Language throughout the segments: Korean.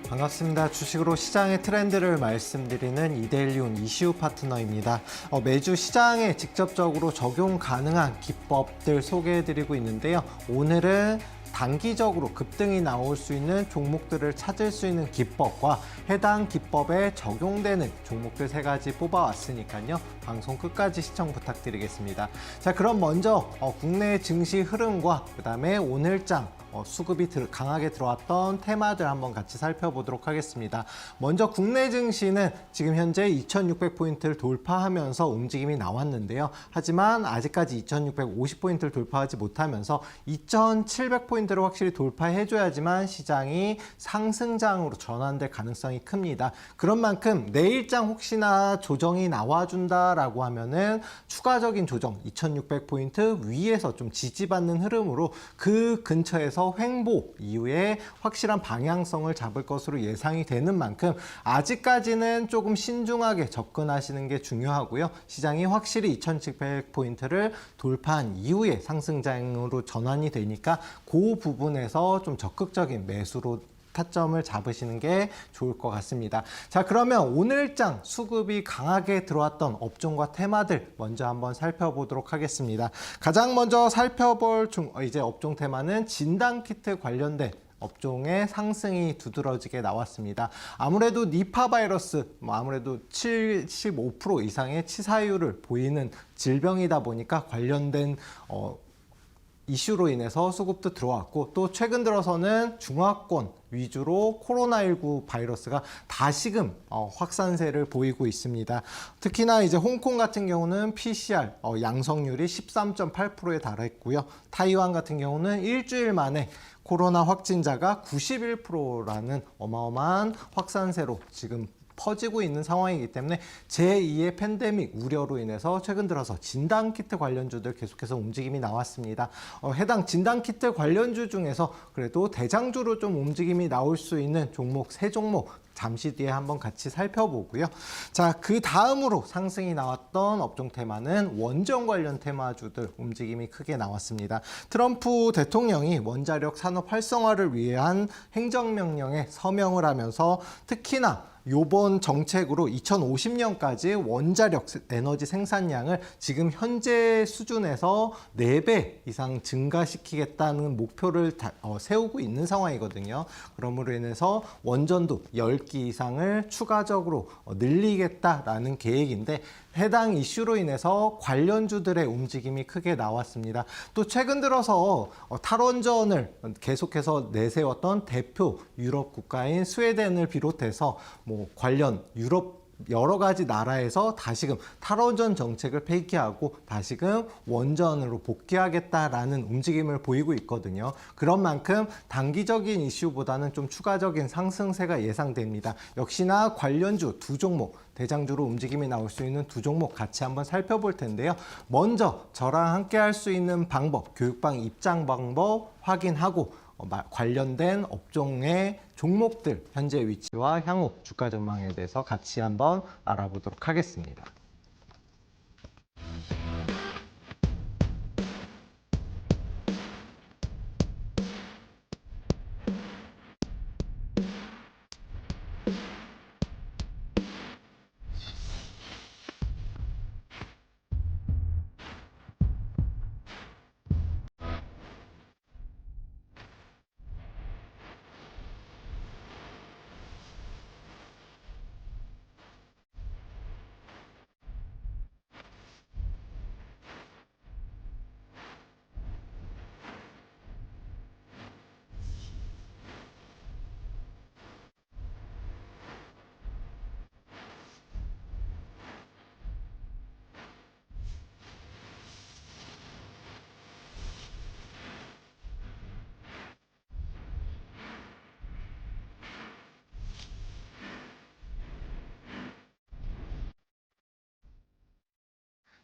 반갑습니다. 주식으로 시장의 트렌드를 말씀드리는 이데일리온 이시우 파트너입니다. 매주 시장에 직접적으로 적용 가능한 기법들 소개해드리고 있는데요. 오늘은 단기적으로 급등이 나올 수 있는 종목들을 찾을 수 있는 기법과 해당 기법에 적용되는 종목들 3가지 뽑아왔으니까요. 방송 끝까지 시청 부탁드리겠습니다. 자, 그럼 먼저 국내 증시 흐름과 그다음에 오늘장 수급이 강하게 들어왔던 테마들 한번 같이 살펴보도록 하겠습니다. 먼저 국내 증시는 지금 현재 2600포인트를 돌파하면서 움직임이 나왔는데요. 하지만 아직까지 2650포인트를 돌파하지 못하면서 2700포인트를 확실히 돌파해줘야지만 시장이 상승장으로 전환될 가능성이 큽니다. 그런 만큼 내일장 혹시나 조정이 나와준다라고 하면은 추가적인 조정 2600포인트 위에서 좀 지지받는 흐름으로 그 근처에서 횡보 이후에 확실한 방향성을 잡을 것으로 예상이 되는 만큼 아직까지는 조금 신중하게 접근하시는 게 중요하고요. 시장이 확실히 2700포인트를 돌파한 이후에 상승장으로 전환이 되니까 그 부분에서 좀 적극적인 매수로 타점을 잡으시는 게 좋을 것 같습니다. 자, 그러면 오늘장 수급이 강하게 들어왔던 업종과 테마들 먼저 한번 살펴보도록 하겠습니다. 가장 먼저 살펴볼 이제 업종 테마는 진단키트 관련된 업종의 상승이 두드러지게 나왔습니다. 아무래도 니파 바이러스, 아무래도 75% 이상의 치사율을 보이는 질병이다 보니까 관련된 이슈로 인해서 수급도 들어왔고, 또 최근 들어서는 중화권 위주로 코로나19 바이러스가 다시금 확산세를 보이고 있습니다. 특히나 이제 홍콩 같은 경우는 PCR 양성률이 13.8%에 달했고요. 타이완 같은 경우는 일주일 만에 코로나 확진자가 91%라는 어마어마한 확산세로 지금 퍼지고 있는 상황이기 때문에 제2의 팬데믹 우려로 인해서 최근 들어서 진단키트 관련주들 계속해서 움직임이 나왔습니다. 해당 진단키트 관련주 중에서 그래도 대장주로 좀 움직임이 나올 수 있는 종목 3종목 잠시 뒤에 한번 같이 살펴보고요. 자, 그 다음으로 상승이 나왔던 업종 테마는 원전 관련 테마주들 움직임이 크게 나왔습니다. 트럼프 대통령이 원자력 산업 활성화를 위한 행정명령에 서명을 하면서 특히나 요번 정책으로 2050년까지 원자력 에너지 생산량을 지금 현재 수준에서 4배 이상 증가시키겠다는 목표를 세우고 있는 상황이거든요. 그러므로 인해서 원전도 10기 이상을 추가적으로 늘리겠다라는 계획인데, 해당 이슈로 인해서 관련주들의 움직임이 크게 나왔습니다. 또 최근 들어서 탈원전을 계속해서 내세웠던 대표 유럽 국가인 스웨덴을 비롯해서 관련 유럽 여러 가지 나라에서 다시금 탈원전 정책을 폐기하고 다시금 원전으로 복귀하겠다라는 움직임을 보이고 있거든요. 그런 만큼 단기적인 이슈보다는 좀 추가적인 상승세가 예상됩니다. 역시나 관련주 2종목, 대장주로 움직임이 나올 수 있는 2종목 같이 한번 살펴볼 텐데요. 먼저 저랑 함께 할 수 있는 방법, 교육방 입장 방법 확인하고 관련된 업종의 종목들 현재 위치와 향후 주가 전망에 대해서 같이 한번 알아보도록 하겠습니다.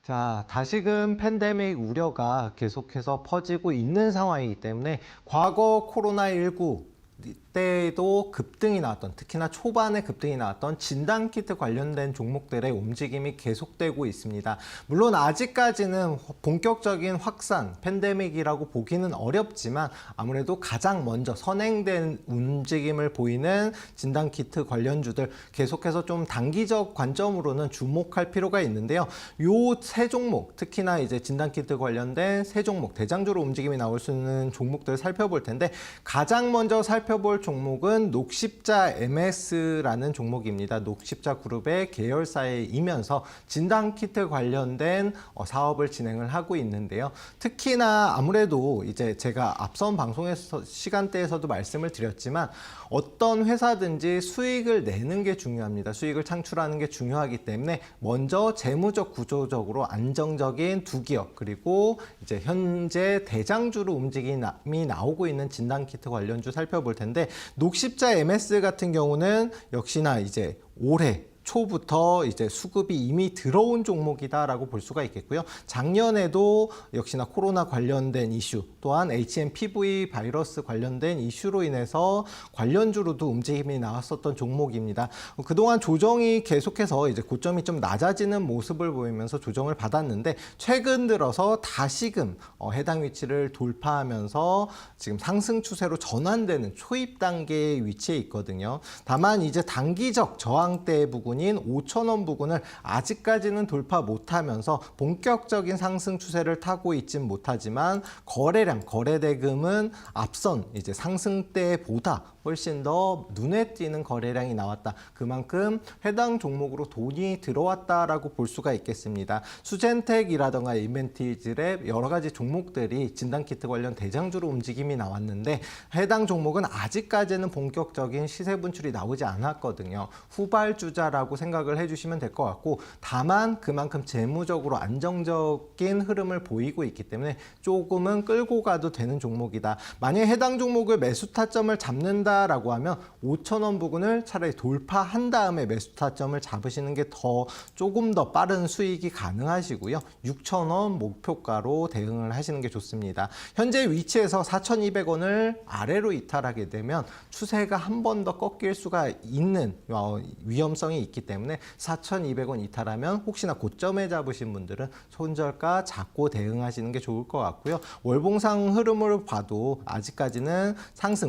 자, 다시금 팬데믹 우려가 계속해서 퍼지고 있는 상황이기 때문에 과거 코로나19 그때도 급등이 나왔던, 특히나 초반에 급등이 나왔던 진단키트 관련된 종목들의 움직임이 계속되고 있습니다. 물론 아직까지는 본격적인 확산, 팬데믹이라고 보기는 어렵지만 아무래도 가장 먼저 선행된 움직임을 보이는 진단키트 관련주들 계속해서 좀 단기적 관점으로는 주목할 필요가 있는데요. 요 세 종목, 특히나 이제 진단키트 관련된 세 종목, 대장주로 움직임이 나올 수 있는 종목들을 살펴볼 텐데 가장 먼저 살펴볼 종목은 녹십자 MS라는 종목입니다. 녹십자 그룹의 계열사이면서 진단키트 관련된 사업을 진행을 하고 있는데요. 특히나 아무래도 이제 제가 앞선 방송에서 시간대에서도 말씀을 드렸지만 어떤 회사든지 수익을 내는 게 중요합니다. 수익을 창출하는 게 중요하기 때문에 먼저 재무적 구조적으로 안정적인 두 기업 그리고 이제 현재 대장주로 움직임이 나오고 있는 진단키트 관련주 살펴볼 텐데 녹십자 MS 같은 경우는 역시나 이제 올해 초부터 이제 수급이 이미 들어온 종목이다라고 볼 수가 있겠고요. 작년에도 역시나 코로나 관련된 이슈 또한 HMPV 바이러스 관련된 이슈로 인해서 관련주로도 움직임이 나왔었던 종목입니다. 그동안 조정이 계속해서 이제 고점이 좀 낮아지는 모습을 보이면서 조정을 받았는데 최근 들어서 다시금 해당 위치를 돌파하면서 지금 상승 추세로 전환되는 초입 단계의 위치에 있거든요. 다만 이제 단기적 저항대 부분인 5,000원 부근을 아직까지는 돌파 못하면서 본격적인 상승 추세를 타고 있진 못하지만 거래량, 거래대금은 앞선 이제 상승 때보다 훨씬 더 눈에 띄는 거래량이 나왔다. 그만큼 해당 종목으로 돈이 들어왔다라고 볼 수가 있겠습니다. 수젠텍이라던가 이벤티즈랩 여러 가지 종목들이 진단키트 관련 대장주로 움직임이 나왔는데 해당 종목은 아직까지는 본격적인 시세 분출이 나오지 않았거든요. 후발주자라고 생각을 해주시면 될 것 같고 다만 그만큼 재무적으로 안정적인 흐름을 보이고 있기 때문에 조금은 끌고 가도 되는 종목이다. 만약에 해당 종목을 매수 타점을 잡는다라고 하면 5,000원 부근을 차라리 돌파한 다음에 매수 타점을 잡으시는 게 조금 더 빠른 수익이 가능하시고요. 6,000원 목표가로 대응을 하시는 게 좋습니다. 현재 위치에서 4,200원을 아래로 이탈하게 되면 추세가 한 번 더 꺾일 수가 있는 위험성이 있기 때문에 4,200원 이탈하면 혹시나 고점에 잡으신 분들은 손절가 잡고 대응하시는 게 좋을 것 같고요. 월봉상 흐름을 봐도 아직까지는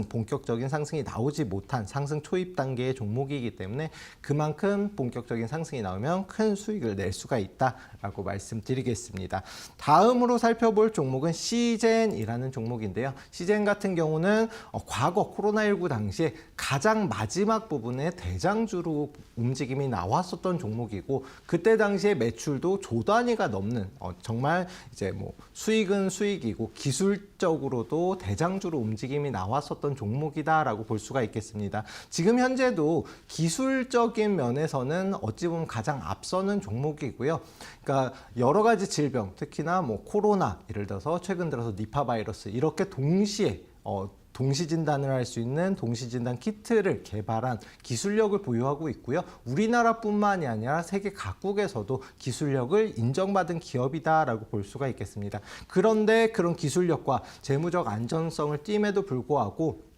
본격적인 상승이 나오지 못한 상승 초입 단계의 종목이기 때문에 그만큼 본격적인 상승이 나오면 큰 수익을 낼 수가 있다라고 말씀드리겠습니다. 다음으로 살펴볼 종목은 시젠이라는 종목인데요. 시젠 같은 경우는 과거 코로나19 당시에 가장 마지막 부분에 대장주로 움직임이 나왔었던 종목이고 그때 당시에 매출도 조 단위가 넘는 정말 이제 수익은 수익이고 기술적으로도 대장주로 움직임이 나왔었던 종목이다라고 볼 수가 있겠습니다. 지금 현재도 기술적인 면에서는 어찌 보면 가장 앞서는 종목이고요. 그러니까 여러 가지 질병, 특히나 코로나, 예를 들어서 최근 들어서 니파 바이러스 이렇게 동시에 동시 진단을 할 수 있는 동시 진단 키트를 개발한 기술력을 보유하고 있고요. 우리나라뿐만이 아니라 세계 각국에서도 기술력을 인정받은 기업이다라고 볼 수가 있겠습니다. 그런데 그런 기술력과 재무적 안전성을 띨에도 불구하고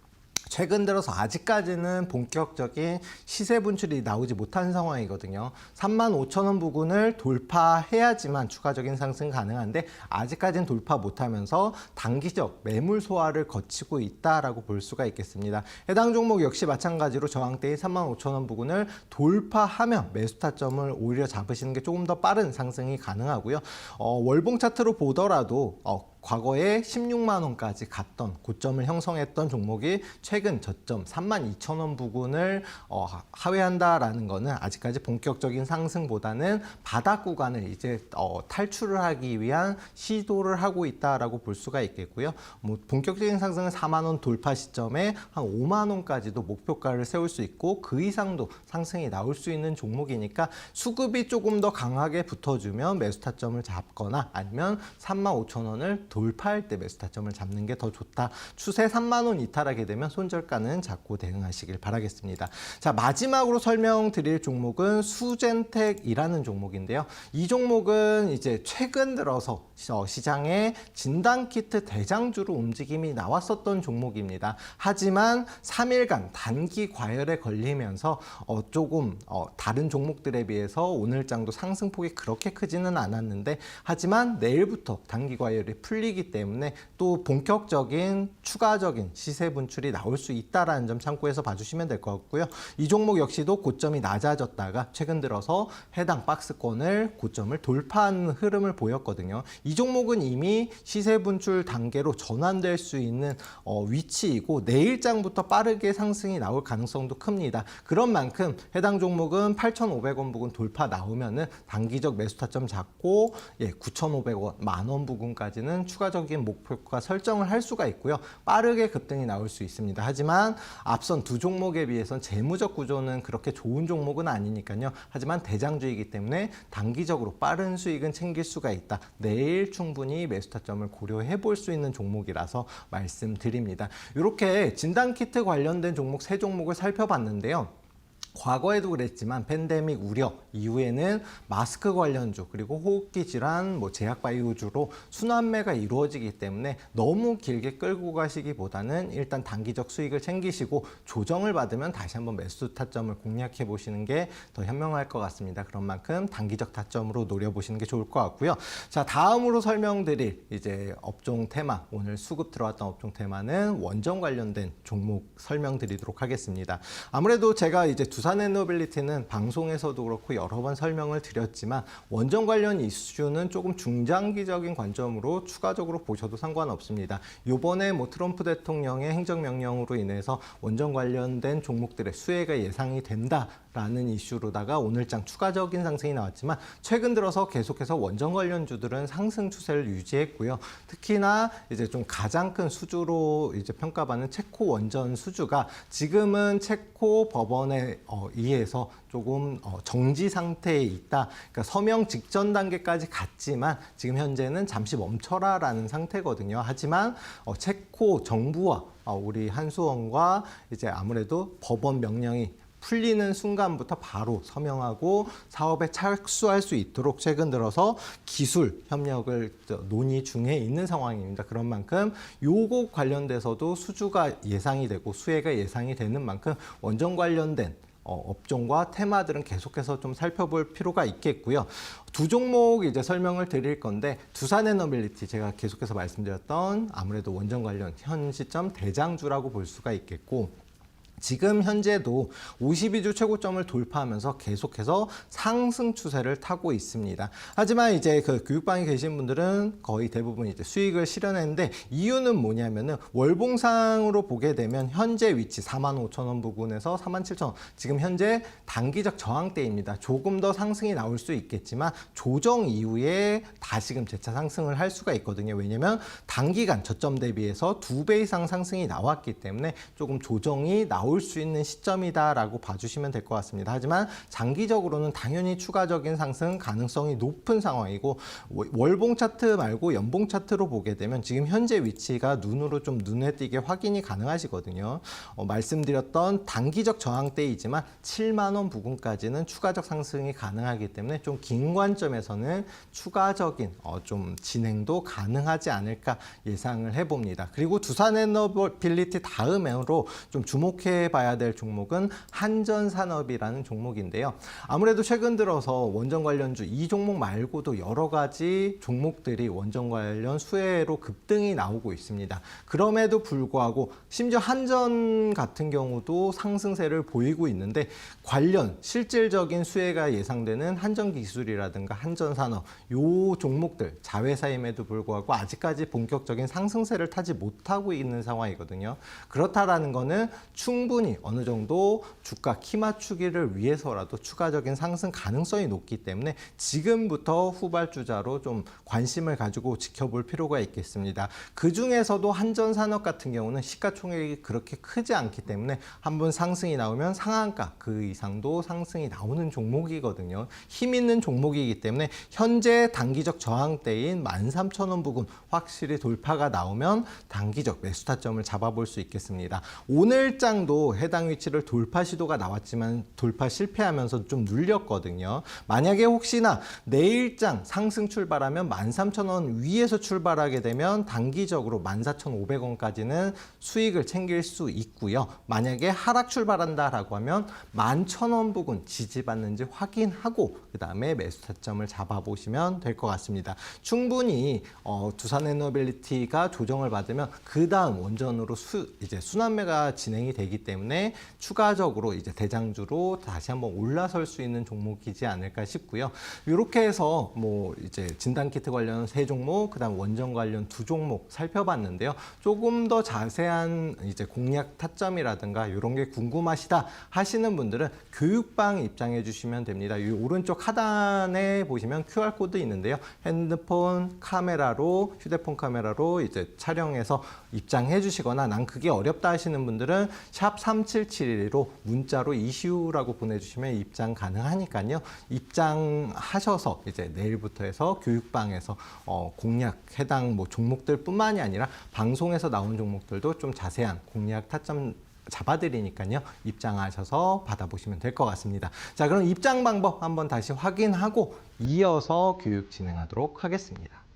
최근 들어서 아직까지는 본격적인 시세 분출이 나오지 못한 상황이거든요. 35,000원 부근을 돌파해야지만 추가적인 상승 가능한데 아직까지는 돌파 못하면서 단기적 매물 소화를 거치고 있다라고 볼 수가 있겠습니다. 해당 종목 역시 마찬가지로 저항대인 35,000원 부근을 돌파하면 매수 타점을 오히려 잡으시는 게 조금 더 빠른 상승이 가능하고요. 월봉 차트로 보더라도 과거에 16만 원까지 갔던 고점을 형성했던 종목이 최근 저점 32,000원 부근을 하회한다라는 것은 아직까지 본격적인 상승보다는 바닥 구간을 이제 탈출을 하기 위한 시도를 하고 있다라고 볼 수가 있겠고요. 본격적인 상승은 4만 원 돌파 시점에 한 5만 원까지도 목표가를 세울 수 있고 그 이상도 상승이 나올 수 있는 종목이니까 수급이 조금 더 강하게 붙어주면 매수 타점을 잡거나 아니면 35,000원을 돌파할 때 매수 타점을 잡는 게 더 좋다. 추세 3만 원 이탈하게 되면 손절가는 잡고 대응하시길 바라겠습니다. 자, 마지막으로 설명드릴 종목은 수젠텍이라는 종목인데요. 이 종목은 이제 최근 들어서 시장에 진단키트 대장주로 움직임이 나왔었던 종목입니다. 하지만 3일간 단기 과열에 걸리면서 조금 다른 종목들에 비해서 오늘장도 상승폭이 그렇게 크지는 않았는데, 하지만 내일부터 단기 과열이 풀리기 때문에 또 본격적인 추가적인 시세 분출이 나올 수 있다라는 점 참고해서 봐주시면 될 것 같고요. 이 종목 역시도 고점이 낮아졌다가 최근 들어서 해당 박스권을 고점을 돌파한 흐름을 보였거든요. 이 종목은 이미 시세 분출 단계로 전환될 수 있는 위치이고 내일장부터 빠르게 상승이 나올 가능성도 큽니다. 그런 만큼 해당 종목은 8,500원 부근 돌파 나오면은 단기적 매수 타점 잡고 9,500원, 만원 부근까지는 추가적인 목표가 설정을 할 수가 있고요. 빠르게 급등이 나올 수 있습니다. 하지만 앞선 두 종목에 비해선 재무적 구조는 그렇게 좋은 종목은 아니니까요. 하지만 대장주이기 때문에 단기적으로 빠른 수익은 챙길 수가 있다. 내일 충분히 매수 타점을 고려해 볼 수 있는 종목이라서 말씀드립니다. 이렇게 진단키트 관련된 종목 세 종목을 살펴봤는데요. 과거에도 그랬지만 팬데믹 우려 이후에는 마스크 관련주 그리고 호흡기 질환, 제약바이오주로 순환매가 이루어지기 때문에 너무 길게 끌고 가시기보다는 일단 단기적 수익을 챙기시고 조정을 받으면 다시 한번 매수 타점을 공략해 보시는 게 더 현명할 것 같습니다. 그런 만큼 단기적 타점으로 노려보시는 게 좋을 것 같고요. 자, 다음으로 설명드릴 이제 업종 테마, 오늘 수급 들어왔던 업종 테마는 원전 관련된 종목 설명드리도록 하겠습니다. 아무래도 제가 이제 두산에너빌리티는 방송에서도 그렇고 여러 번 설명을 드렸지만 원전 관련 이슈는 조금 중장기적인 관점으로 추가적으로 보셔도 상관없습니다. 이번에 트럼프 대통령의 행정명령으로 인해서 원전 관련된 종목들의 수혜가 예상이 된다라는 이슈로다가 오늘장 추가적인 상승이 나왔지만 최근 들어서 계속해서 원전 관련주들은 상승 추세를 유지했고요. 특히나 이제 좀 가장 큰 수주로 이제 평가받는 체코 원전 수주가 지금은 체코 법원에 의해서 조금 정지 상태에 있다. 그러니까 서명 직전 단계까지 갔지만 지금 현재는 잠시 멈춰라라는 상태거든요. 하지만 체코 정부와 우리 한수원과 이제 아무래도 법원 명령이 풀리는 순간부터 바로 서명하고 사업에 착수할 수 있도록 최근 들어서 기술 협력을 논의 중에 있는 상황입니다. 그런 만큼 요거 관련돼서도 수주가 예상이 되고 수혜가 예상이 되는 만큼 원전 관련된 업종과 테마들은 계속해서 좀 살펴볼 필요가 있겠고요. 두 종목 이제 설명을 드릴 건데 두산에너빌리티 제가 계속해서 말씀드렸던 아무래도 원전 관련 현 시점 대장주라고 볼 수가 있겠고 지금 현재도 52주 최고점을 돌파하면서 계속해서 상승 추세를 타고 있습니다. 하지만 이제 그 교육방에 계신 분들은 거의 대부분 이제 수익을 실현했는데 이유는 뭐냐면은 월봉상으로 보게 되면 현재 위치 45,000원 부근에서 47,000원 지금 현재 단기적 저항대입니다. 조금 더 상승이 나올 수 있겠지만 조정 이후에 다시금 재차 상승을 할 수가 있거든요. 왜냐면 단기간 저점 대비해서 2배 이상 상승이 나왔기 때문에 조금 조정이 나올 수 있는 시점이다라고 봐주시면 될 것 같습니다. 하지만 장기적으로는 당연히 추가적인 상승 가능성이 높은 상황이고 월봉 차트 말고 연봉 차트로 보게 되면 지금 현재 위치가 눈으로 좀 눈에 띄게 확인이 가능하시거든요. 말씀드렸던 단기적 저항대이지만 7만 원 부근까지는 추가적 상승이 가능하기 때문에 좀 긴 관점에서는 추가적인 좀 진행도 가능하지 않을까 예상을 해봅니다. 그리고 두산에너빌리티 다음으로 좀 주목해 봐야 될 종목은 한전산업이라는 종목인데요. 아무래도 최근 들어서 원전 관련주 이 종목 말고도 여러 가지 종목들이 원전 관련 수혜로 급등이 나오고 있습니다. 그럼에도 불구하고 심지어 한전 같은 경우도 상승세를 보이고 있는데 관련 실질적인 수혜가 예상되는 한전기술이라든가 한전산업 요 종목들 자회사임에도 불구하고 아직까지 본격적인 상승세를 타지 못하고 있는 상황이거든요. 그렇다라는 거는 충분히 충분히 어느 정도 주가 키 맞추기를 위해서라도 추가적인 상승 가능성이 높기 때문에 지금부터 후발주자로 좀 관심을 가지고 지켜볼 필요가 있겠습니다. 그 중에서도 한전산업 같은 경우는 시가총액이 그렇게 크지 않기 때문에 한번 상승이 나오면 상한가 그 이상도 상승이 나오는 종목이거든요. 힘 있는 종목이기 때문에 현재 단기적 저항대인 13,000원 부근 확실히 돌파가 나오면 단기적 매수 타점을 잡아볼 수 있겠습니다. 오늘장도 해당 위치를 돌파 시도가 나왔지만 돌파 실패하면서 좀 눌렸거든요. 만약에 혹시나 내일장 상승 출발하면 13,000원 위에서 출발하게 되면 단기적으로 14,500원까지는 수익을 챙길 수 있고요. 만약에 하락 출발한다라고 하면 11,000원 부근 지지받는지 확인하고 그 다음에 매수 타점을 잡아보시면 될 것 같습니다. 충분히 두산에너빌리티가 조정을 받으면 그 다음 원전으로 이제 순환매가 진행이 되기 때문에 추가적으로 이제 대장주로 다시 한번 올라설 수 있는 종목이지 않을까 싶고요. 이렇게 해서 뭐 이제 진단키트 관련 3종목, 그다음 원전 관련 2종목 살펴봤는데요. 조금 더 자세한 이제 공략 타점이라든가 이런 게 궁금하시다 하시는 분들은 교육방 입장해 주시면 됩니다. 이 오른쪽 하단에 보시면 QR코드 있는데요. 핸드폰 카메라로, 휴대폰 카메라로 이제 촬영해서 입장해 주시거나 난 그게 어렵다 하시는 분들은 샵 3771로 문자로 이슈라고 보내주시면 입장 가능하니까요. 입장하셔서 이제 내일부터 해서 교육방에서 공략 해당 뭐 종목들 뿐만이 아니라 방송에서 나온 종목들도 좀 자세한 공략 타점 잡아드리니까요. 입장하셔서 받아보시면 될 것 같습니다. 자, 그럼 입장 방법 한번 다시 확인하고 이어서 교육 진행하도록 하겠습니다.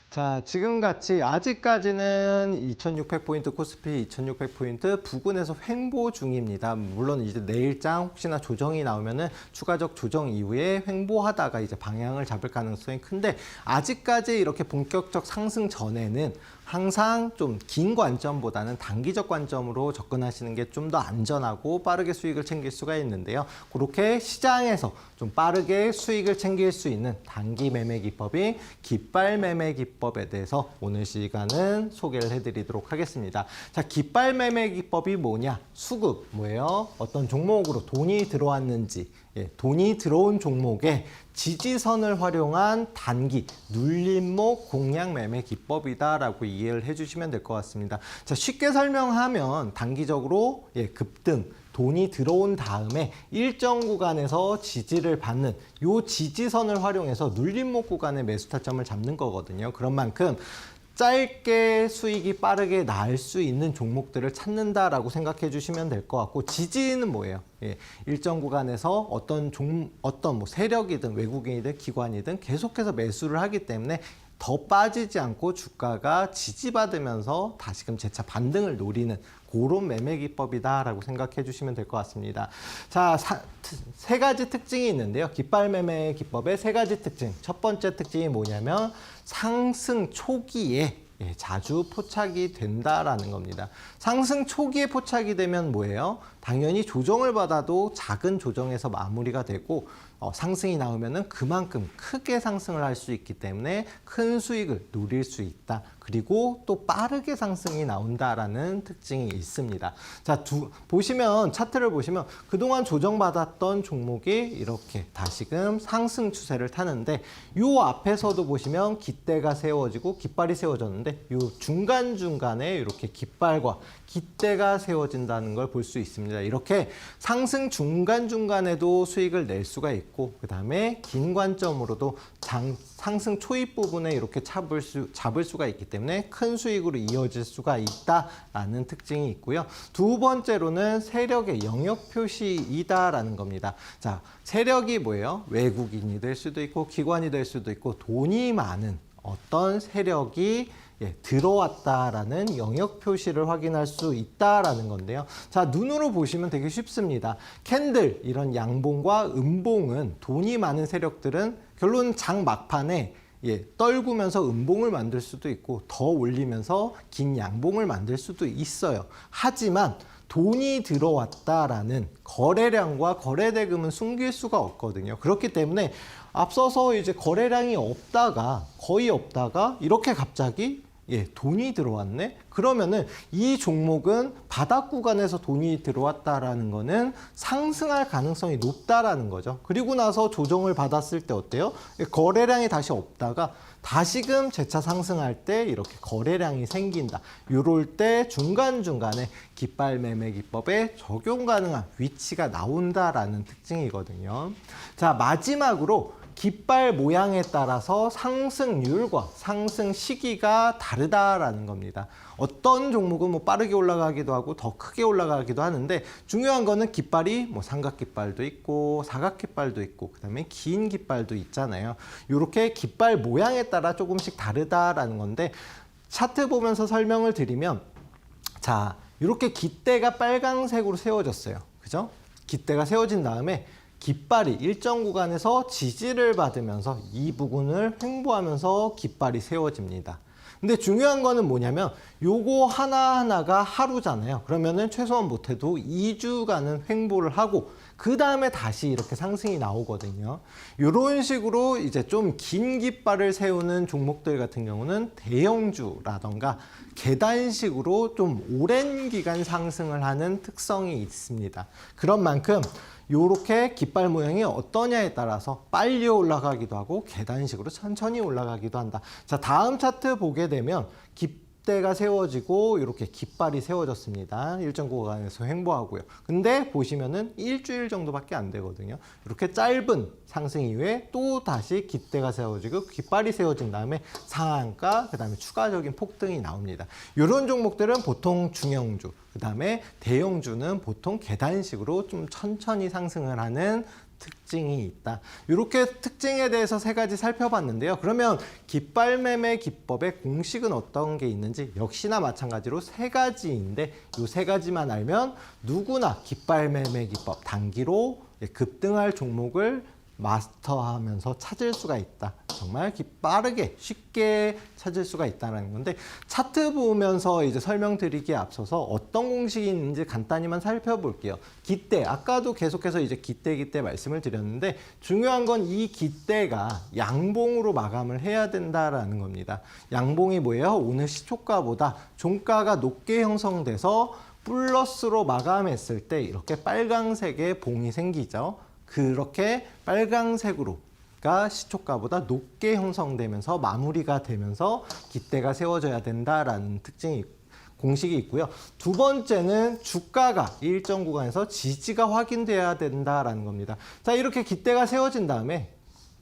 자, 지금같이 아직까지는 2600포인트 코스피 2600포인트 부근에서 횡보 중입니다. 물론 이제 내일장 혹시나 조정이 나오면은 추가적 조정 이후에 횡보하다가 이제 방향을 잡을 가능성이 큰데 아직까지 이렇게 본격적 상승 전에는 항상 좀 긴 관점보다는 단기적 관점으로 접근하시는 게 좀 더 안전하고 빠르게 수익을 챙길 수가 있는데요. 그렇게 시장에서 좀 빠르게 수익을 챙길 수 있는 단기 매매 기법인 깃발 매매 기법에 대해서 오늘 시간은 소개를 해드리도록 하겠습니다. 자, 깃발 매매 기법이 뭐냐? 수급 뭐예요? 어떤 종목으로 돈이 들어왔는지, 돈이 들어온 종목에 지지선을 활용한 단기 눌림목 공략 매매 기법이다라고 이해를 해주시면 될 것 같습니다. 자, 쉽게 설명하면 단기적으로 급등 돈이 들어온 다음에 일정 구간에서 지지를 받는 요 지지선을 활용해서 눌림목 구간의 매수 타점을 잡는 거거든요. 그런 만큼 짧게 수익이 빠르게 날 수 있는 종목들을 찾는다라고 생각해 주시면 될 것 같고, 지지는 뭐예요? 일정 구간에서 어떤 뭐 세력이든 외국인이든 기관이든 계속해서 매수를 하기 때문에 더 빠지지 않고 주가가 지지받으면서 다시금 재차 반등을 노리는 그런 매매 기법이다라고 생각해 주시면 될 것 같습니다. 자, 세 가지 특징이 있는데요. 깃발 매매 기법의 세 가지 특징. 첫 번째 특징이 뭐냐면 상승 초기에 자주 포착이 된다라는 겁니다. 상승 초기에 포착이 되면 뭐예요? 당연히 조정을 받아도 작은 조정에서 마무리가 되고 상승이 나오면은 그만큼 크게 상승을 할 수 있기 때문에 큰 수익을 누릴 수 있다. 그리고 또 빠르게 상승이 나온다라는 특징이 있습니다. 자, 보시면 차트를 보시면 그동안 조정받았던 종목이 이렇게 다시금 상승 추세를 타는데 요 앞에서도 보시면 깃대가 세워지고 깃발이 세워졌는데 요 중간중간에 이렇게 깃발과 깃대가 세워진다는 걸 볼 수 있습니다. 있습니다. 이렇게 상승 중간중간에도 수익을 낼 수가 있고 그다음에 긴 관점으로도 상승 초입 부분에 이렇게 잡을 수가 있기 때문에 큰 수익으로 이어질 수가 있다라는 특징이 있고요. 두 번째로는 세력의 영역 표시이다라는 겁니다. 자, 세력이 뭐예요? 외국인이 될 수도 있고 기관이 될 수도 있고 돈이 많은 어떤 세력이 들어왔다라는 영역 표시를 확인할 수 있다라는 건데요. 자, 눈으로 보시면 되게 쉽습니다. 캔들, 이런 양봉과 음봉은 돈이 많은 세력들은 결론 장 막판에 떨구면서 음봉을 만들 수도 있고 더 올리면서 긴 양봉을 만들 수도 있어요. 하지만 돈이 들어왔다라는 거래량과 거래대금은 숨길 수가 없거든요. 그렇기 때문에 앞서서 이제 거래량이 없다가 거의 없다가 이렇게 갑자기 돈이 들어왔네? 그러면은 이 종목은 바닥 구간에서 돈이 들어왔다라는 거는 상승할 가능성이 높다라는 거죠. 그리고 나서 조정을 받았을 때 어때요? 거래량이 다시 없다가 다시금 재차 상승할 때 이렇게 거래량이 생긴다. 이럴 때 중간중간에 깃발 매매 기법에 적용 가능한 위치가 나온다라는 특징이거든요. 자, 마지막으로 깃발 모양에 따라서 상승률과 상승 시기가 다르다라는 겁니다. 어떤 종목은 뭐 빠르게 올라가기도 하고 더 크게 올라가기도 하는데 중요한 거는 깃발이 뭐 삼각 깃발도 있고 사각 깃발도 있고 그다음에 긴 깃발도 있잖아요. 이렇게 깃발 모양에 따라 조금씩 다르다라는 건데 차트 보면서 설명을 드리면 자, 이렇게 깃대가 빨강색으로 세워졌어요. 그죠? 깃대가 세워진 다음에 깃발이 일정 구간에서 지지를 받으면서 이 부분을 횡보하면서 깃발이 세워집니다. 근데 중요한 거는 뭐냐면 요거 하나하나가 하루잖아요. 그러면은 최소한 못해도 2주간은 횡보를 하고 그 다음에 다시 이렇게 상승이 나오거든요. 이런 식으로 이제 좀 긴 깃발을 세우는 종목들 같은 경우는 대형주라던가 계단식으로 좀 오랜 기간 상승을 하는 특성이 있습니다. 그런 만큼 요렇게 깃발 모양이 어떠냐에 따라서 빨리 올라가기도 하고 계단식으로 천천히 올라가기도 한다. 자, 다음 차트 보게 되면 깃대가 세워지고 이렇게 깃발이 세워졌습니다. 일정 구간에서 횡보하고요. 근데 보시면은 일주일 정도밖에 안 되거든요. 이렇게 짧은 상승 이후에 또 다시 깃대가 세워지고 깃발이 세워진 다음에 상한가, 그 다음에 추가적인 폭등이 나옵니다. 이런 종목들은 보통 중형주, 그 다음에 대형주는 보통 계단식으로 좀 천천히 상승을 하는 특징이 있다. 이렇게 특징에 대해서 세 가지 살펴봤는데요. 그러면 깃발 매매 기법의 공식은 어떤 게 있는지 역시나 마찬가지로 세 가지인데 이 세 가지만 알면 누구나 깃발 매매 기법 단기로 급등할 종목을 마스터하면서 찾을 수가 있다. 정말 빠르게 쉽게 찾을 수가 있다는 건데 차트 보면서 이제 설명드리기에 앞서서 어떤 공식이 있는지 간단히만 살펴볼게요. 깃대, 아까도 계속해서 이제 깃대 말씀을 드렸는데 중요한 건 이 깃대가 양봉으로 마감을 해야 된다라는 겁니다. 양봉이 뭐예요? 오늘 시초가보다 종가가 높게 형성돼서 플러스로 마감했을 때 이렇게 빨강색의 봉이 생기죠. 그렇게 빨강색으로가 시초가보다 높게 형성되면서 마무리가 되면서 깃대가 세워져야 된다라는 공식이 있고요. 두 번째는 주가가 일정 구간에서 지지가 확인돼야 된다라는 겁니다. 자, 이렇게 깃대가 세워진 다음에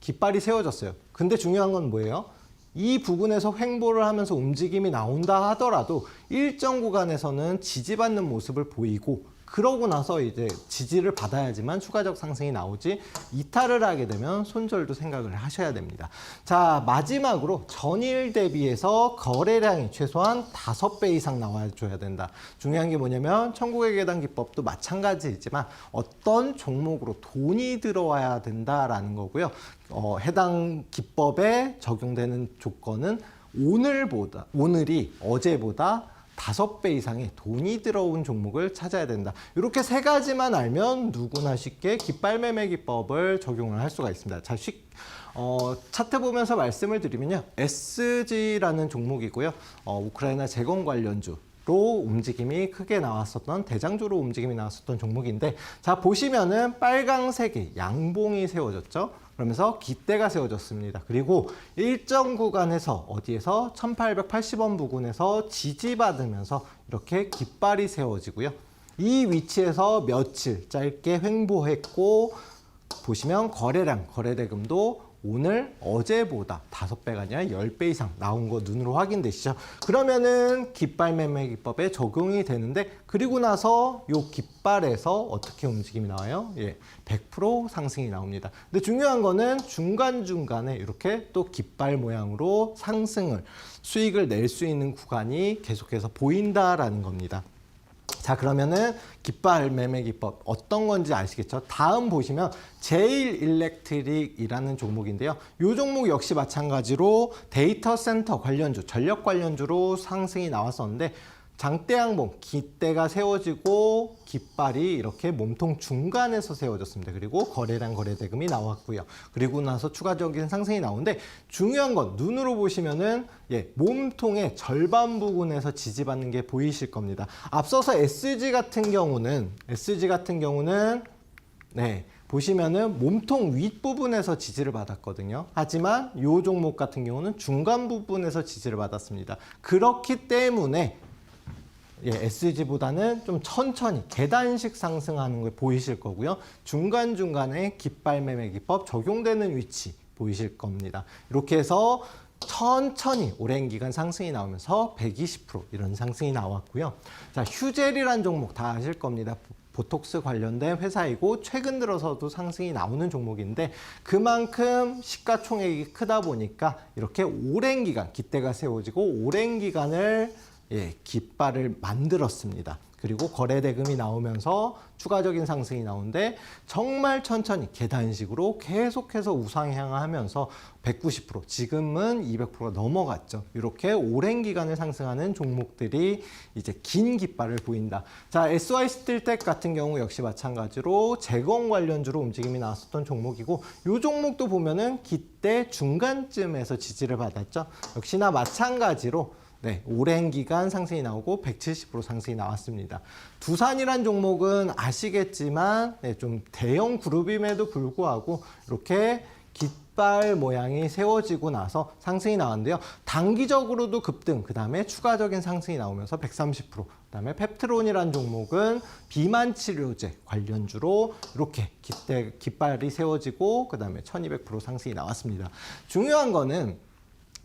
깃발이 세워졌어요. 근데 중요한 건 뭐예요? 이 부분에서 횡보를 하면서 움직임이 나온다 하더라도 일정 구간에서는 지지받는 모습을 보이고 그러고 나서 이제 지지를 받아야지만 추가적 상승이 나오지 이탈을 하게 되면 손절도 생각을 하셔야 됩니다. 자, 마지막으로 전일 대비해서 거래량이 최소한 5배 이상 나와줘야 된다. 중요한 게 뭐냐면 천국의 계단 기법도 마찬가지이지만 어떤 종목으로 돈이 들어와야 된다라는 거고요. 해당 기법에 적용되는 조건은 오늘이 어제보다 5배 이상의 돈이 들어온 종목을 찾아야 된다. 이렇게 세 가지만 알면 누구나 쉽게 깃발 매매 기법을 적용을 할 수가 있습니다. 자, 차트 보면서 말씀을 드리면요. SG라는 종목이고요. 우크라이나 재건 관련주. 로 움직임이 크게 나왔었던 대장주로 움직임이 나왔었던 종목인데 자 보시면은 빨강색의 양봉이 세워졌죠. 그러면서 깃대가 세워졌습니다. 그리고 일정 구간에서 어디에서 1880원 부근에서 지지받으면서 이렇게 깃발이 세워지고요. 이 위치에서 며칠 짧게 횡보했고 보시면 거래량, 거래대금도 오늘 어제보다 5배가 아니라 10배 이상 나온 거 눈으로 확인되시죠? 그러면은 깃발 매매 기법에 적용이 되는데 그리고 나서 요 깃발에서 어떻게 움직임이 나와요? 예, 100% 상승이 나옵니다. 근데 중요한 거는 중간중간에 이렇게 또 깃발 모양으로 상승을 수익을 낼 수 있는 구간이 계속해서 보인다라는 겁니다. 자, 그러면은 깃발 매매 기법 어떤 건지 아시겠죠? 다음 보시면 제일일렉트릭이라는 종목인데요. 이 종목 역시 마찬가지로 데이터 센터 관련주, 전력 관련주로 상승이 나왔었는데 장대양봉, 깃대가 세워지고 깃발이 이렇게 몸통 중간에서 세워졌습니다. 그리고 거래량 거래대금이 나왔고요. 그리고 나서 추가적인 상승이 나오는데 중요한 건 눈으로 보시면은 몸통의 절반 부분에서 지지받는 게 보이실 겁니다. 앞서서 SG 같은 경우는 보시면은 몸통 윗부분에서 지지를 받았거든요. 하지만 이 종목 같은 경우는 중간 부분에서 지지를 받았습니다. 그렇기 때문에 SG보다는 좀 천천히 계단식 상승하는 걸 보이실 거고요. 중간중간에 깃발 매매 기법 적용되는 위치 보이실 겁니다. 이렇게 해서 천천히 오랜 기간 상승이 나오면서 120% 이런 상승이 나왔고요. 자, 휴젤이란 종목 다 아실 겁니다. 보톡스 관련된 회사이고 최근 들어서도 상승이 나오는 종목인데 그만큼 시가총액이 크다 보니까 이렇게 오랜 기간 깃대가 세워지고 오랜 기간을 깃발을 만들었습니다. 그리고 거래대금이 나오면서 추가적인 상승이 나오는데 정말 천천히 계단식으로 계속해서 우상향하면서 190%, 지금은 200%가 넘어갔죠. 이렇게 오랜 기간을 상승하는 종목들이 이제 긴 깃발을 보인다. 자, SY 스틸텍 같은 경우 역시 마찬가지로 제공 관련주로 움직임이 나왔었던 종목이고 이 종목도 보면은 깃대 중간쯤에서 지지를 받았죠. 역시나 마찬가지로 오랜 기간 상승이 나오고 170% 상승이 나왔습니다. 두산이란 종목은 아시겠지만 좀 대형 그룹임에도 불구하고 이렇게 깃발 모양이 세워지고 나서 상승이 나왔는데요. 단기적으로도 급등, 그 다음에 추가적인 상승이 나오면서 130%, 그 다음에 펩트론이란 종목은 비만 치료제 관련주로 이렇게 깃발이 세워지고 그 다음에 1200% 상승이 나왔습니다. 중요한 거는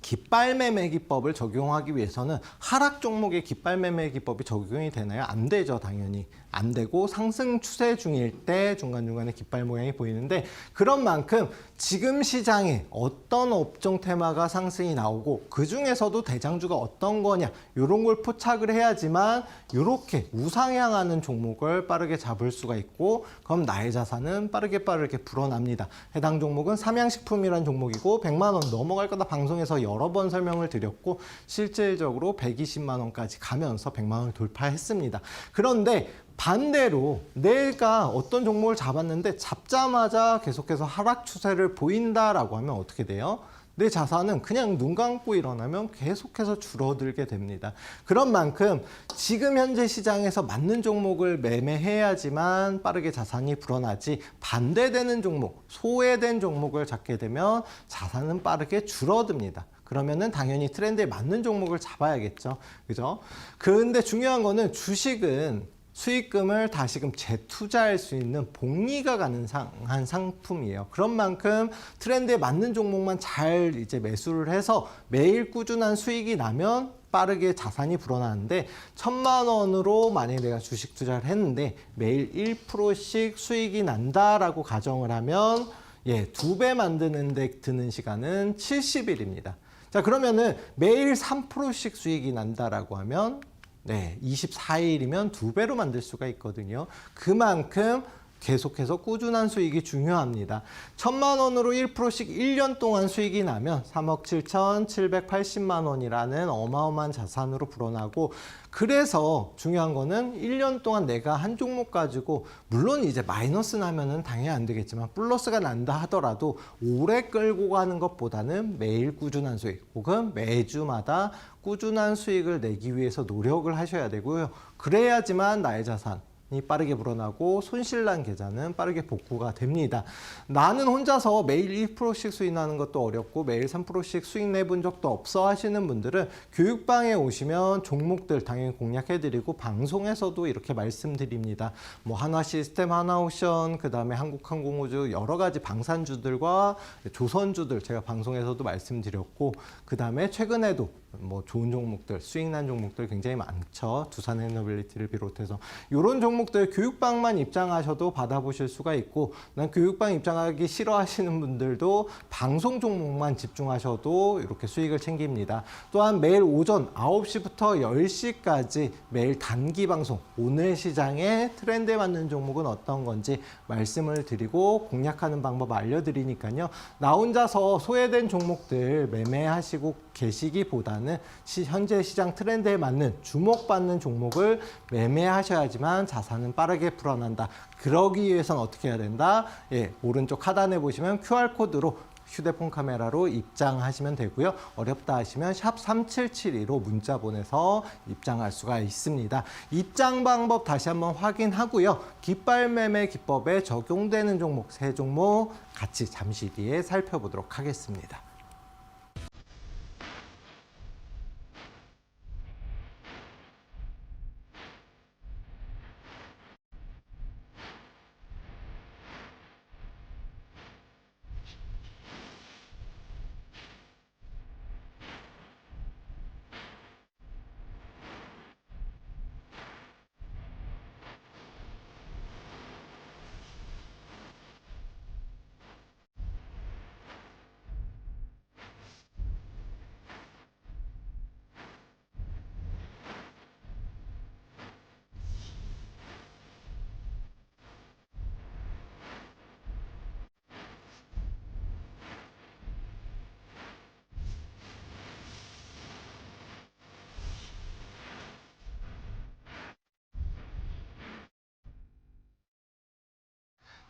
깃발 매매 기법을 적용하기 위해서는 하락 종목의 깃발 매매 기법이 적용이 되나요? 안 되죠, 당연히. 안 되고 상승 추세 중일 때 중간중간에 깃발 모양이 보이는데 그런 만큼 지금 시장에 어떤 업종 테마가 상승이 나오고 그 중에서도 대장주가 어떤 거냐 이런 걸 포착을 해야지만 이렇게 우상향하는 종목을 빠르게 잡을 수가 있고 그럼 나의 자산은 빠르게 불어납니다. 해당 종목은 삼양식품이라는 종목이고 100만 원 넘어갈 거다 방송에서 여러 번 설명을 드렸고 실질적으로 120만 원까지 가면서 100만 원을 돌파했습니다. 그런데 반대로 내가 어떤 종목을 잡았는데 잡자마자 계속해서 하락 추세를 보인다라고 하면 어떻게 돼요? 내 자산은 그냥 눈 감고 일어나면 계속해서 줄어들게 됩니다. 그런 만큼 지금 현재 시장에서 맞는 종목을 매매해야지만 빠르게 자산이 불어나지 반대되는 종목, 소외된 종목을 잡게 되면 자산은 빠르게 줄어듭니다. 그러면은 당연히 트렌드에 맞는 종목을 잡아야겠죠. 그죠? 근데 중요한 거는 주식은 수익금을 다시금 재투자할 수 있는 복리가 가능한 상품이에요. 그런 만큼 트렌드에 맞는 종목만 잘 이제 매수를 해서 매일 꾸준한 수익이 나면 빠르게 자산이 불어나는데 1,000만 원으로 만약에 내가 주식 투자를 했는데 매일 1%씩 수익이 난다라고 가정을 하면 2배 만드는 데 드는 시간은 70일입니다. 자, 그러면은 매일 3%씩 수익이 난다라고 하면 24일이면 2배로 만들 수가 있거든요. 그만큼 계속해서 꾸준한 수익이 중요합니다. 1,000만 원으로 1%씩 1년 동안 수익이 나면 3억 7,780만 원이라는 어마어마한 자산으로 불어나고 그래서 중요한 거는 1년 동안 내가 한 종목 가지고 물론 이제 마이너스 나면은 당연히 안 되겠지만 플러스가 난다 하더라도 오래 끌고 가는 것보다는 매일 꾸준한 수익 혹은 매주마다 꾸준한 수익을 내기 위해서 노력을 하셔야 되고요. 그래야지만 나의 자산 빠르게 불어나고 손실난 계좌는 빠르게 복구가 됩니다. 나는 혼자서 매일 1%씩 수익 나는 것도 어렵고 매일 3%씩 수익 내본 적도 없어 하시는 분들은 교육방에 오시면 종목들 당연히 공략해드리고 방송에서도 이렇게 말씀드립니다. 뭐 한화시스템, 한화오션, 그 다음에 한국항공우주 여러 가지 방산주들과 조선주들 제가 방송에서도 말씀드렸고, 그 다음에 최근에도 뭐 좋은 종목들, 수익난 종목들 굉장히 많죠. 두산에너빌리티를 비롯해서 이런 종목들 교육방만 입장하셔도 받아보실 수가 있고, 난 교육방 입장하기 싫어하시는 분들도 방송 종목만 집중하셔도 이렇게 수익을 챙깁니다. 또한 매일 오전 9시부터 10시까지 매일 단기 방송, 오늘 시장의 트렌드에 맞는 종목은 어떤 건지 말씀을 드리고 공략하는 방법 알려드리니까요. 나 혼자서 소외된 종목들 매매하시고 계시기보다는 현재 시장 트렌드에 맞는 주목받는 종목을 매매하셔야지만 자산은 빠르게 불어난다. 그러기 위해서는 어떻게 해야 된다? 예, 오른쪽 하단에 보시면 QR코드로 휴대폰 카메라로 입장하시면 되고요. 어렵다 하시면 샵 3772로 문자 보내서 입장할 수가 있습니다. 입장 방법 다시 한번 확인하고요. 깃발 매매 기법에 적용되는 종목, 세 종목 같이 잠시 뒤에 살펴보도록 하겠습니다.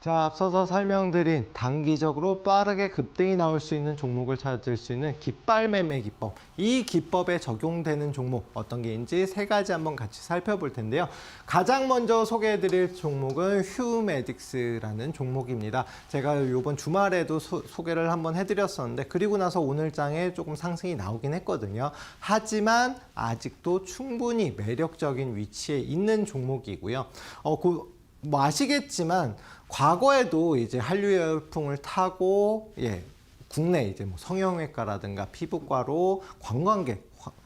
자, 앞서서 설명드린 단기적으로 빠르게 급등이 나올 수 있는 종목을 찾을 수 있는 깃발 매매 기법, 이 기법에 적용되는 종목 어떤 게인지 세 가지 한번 같이 살펴볼 텐데요. 가장 먼저 소개해드릴 종목은 휴메딕스라는 종목입니다. 제가 이번 주말에도 소개를 한번 해드렸었는데, 그리고 나서 오늘 장에 조금 상승이 나오긴 했거든요. 하지만 아직도 충분히 매력적인 위치에 있는 종목이고요. 뭐 아시겠지만 과거에도 이제 한류 열풍을 타고 국내 이제 뭐 성형외과라든가 피부과로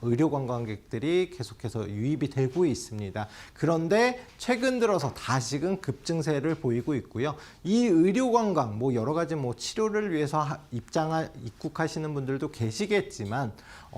의료 관광객들이 계속해서 유입이 되고 있습니다. 그런데 최근 들어서 다시금 급증세를 보이고 있고요. 이 의료 관광 뭐 여러 가지 뭐 치료를 위해서 입국하시는 분들도 계시겠지만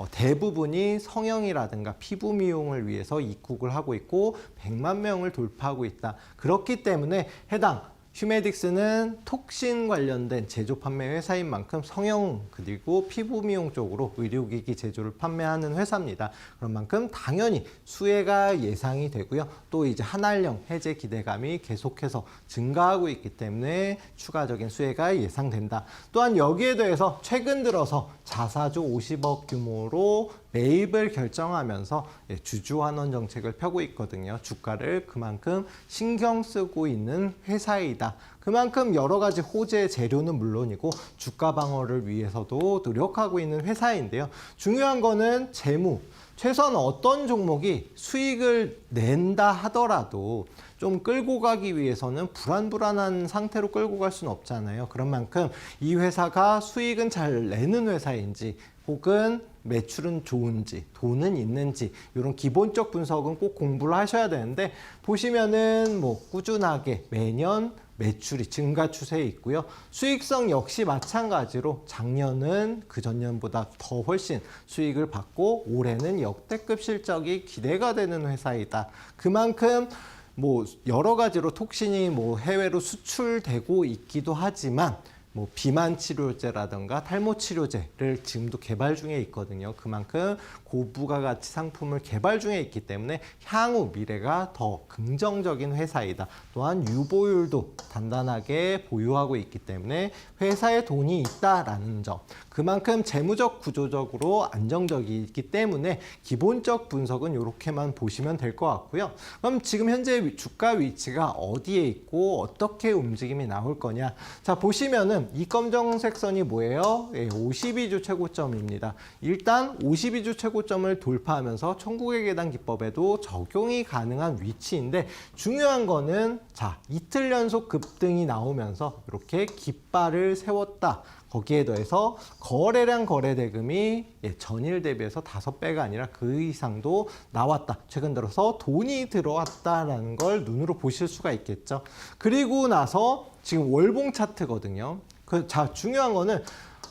대부분이 성형이라든가 피부 미용을 위해서 입국을 하고 있고 100만 명을 돌파하고 있다. 그렇기 때문에 해당 휴메딕스는 톡신 관련된 제조 판매 회사인 만큼 성형 그리고 피부 미용 쪽으로 의료기기 제조를 판매하는 회사입니다. 그런 만큼 당연히 수혜가 예상이 되고요. 또 이제 한알령 해제 기대감이 계속해서 증가하고 있기 때문에 추가적인 수혜가 예상된다. 또한 여기에 대해서 최근 들어서 자사주 50억 규모로 매입을 결정하면서 주주환원 정책을 펴고 있거든요. 주가를 그만큼 신경 쓰고 있는 회사이다. 그만큼 여러 가지 호재 재료는 물론이고 주가 방어를 위해서도 노력하고 있는 회사인데요. 중요한 거는 재무. 최소한 어떤 종목이 수익을 낸다 하더라도 좀 끌고 가기 위해서는 불안불안한 상태로 끌고 갈 수는 없잖아요. 그런 만큼 이 회사가 수익은 잘 내는 회사인지 혹은 매출은 좋은지 돈은 있는지 이런 기본적 분석은 꼭 공부를 하셔야 되는데, 보시면은 뭐 꾸준하게 매년 매출이 증가 추세에 있고요. 수익성 역시 마찬가지로 작년은 그 전년보다 더 훨씬 수익을 받고 올해는 역대급 실적이 기대가 되는 회사이다. 그만큼 뭐 여러 가지로 톡신이 뭐 해외로 수출되고 있기도 하지만 뭐 비만 치료제라든가 탈모 치료제를 지금도 개발 중에 있거든요. 그만큼 고부가가치 상품을 개발 중에 있기 때문에 향후 미래가 더 긍정적인 회사이다. 또한 유보율도 단단하게 보유하고 있기 때문에 회사에 돈이 있다라는 점. 그만큼 재무적 구조적으로 안정적이기 때문에 기본적 분석은 이렇게만 보시면 될 것 같고요. 그럼 지금 현재 주가 위치가 어디에 있고 어떻게 움직임이 나올 거냐. 자, 보시면은 이 검정색 선이 뭐예요? 52주 최고점입니다. 일단 52주 최고점을 돌파하면서 천국의 계단 기법에도 적용이 가능한 위치인데 중요한 거는 자, 이틀 연속 급등이 나오면서 이렇게 깃발을 세웠다. 거기에 더해서 거래량 거래대금이 전일 대비해서 5배가 아니라 그 이상도 나왔다. 최근 들어서 돈이 들어왔다라는 걸 눈으로 보실 수가 있겠죠. 그리고 나서 지금 월봉 차트거든요. 자, 중요한 거는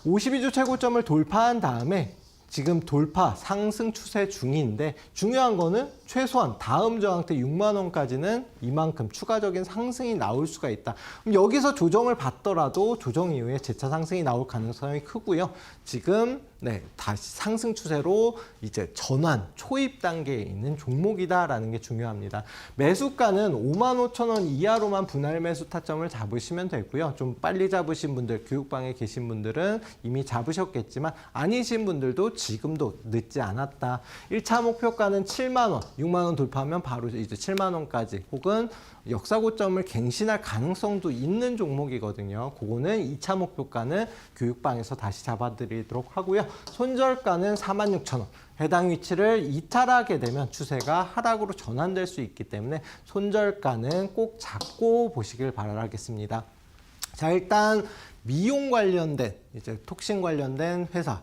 52주 최고점을 돌파한 다음에 지금 돌파 상승 추세 중인데 중요한 거는 최소한 다음 저항대 6만 원까지는 이만큼 추가적인 상승이 나올 수가 있다. 그럼 여기서 조정을 받더라도 조정 이후에 재차 상승이 나올 가능성이 크고요. 지금 다시 상승 추세로 이제 전환 초입 단계에 있는 종목이다라는 게 중요합니다. 매수가는 55,000원 이하로만 분할 매수 타점을 잡으시면 되고요. 좀 빨리 잡으신 분들, 교육방에 계신 분들은 이미 잡으셨겠지만 아니신 분들도 지금도 늦지 않았다. 1차 목표가는 7만 원, 6만 원 돌파하면 바로 이제 7만 원까지 혹은 역사 고점을 갱신할 가능성도 있는 종목이거든요. 그거는 2차 목표가는 교육방에서 다시 잡아드리도록 하고요. 손절가는 46,000원. 해당 위치를 이탈하게 되면 추세가 하락으로 전환될 수 있기 때문에 손절가는 꼭 잡고 보시길 바라겠습니다. 자, 일단 미용 관련된 이제 톡신 관련된 회사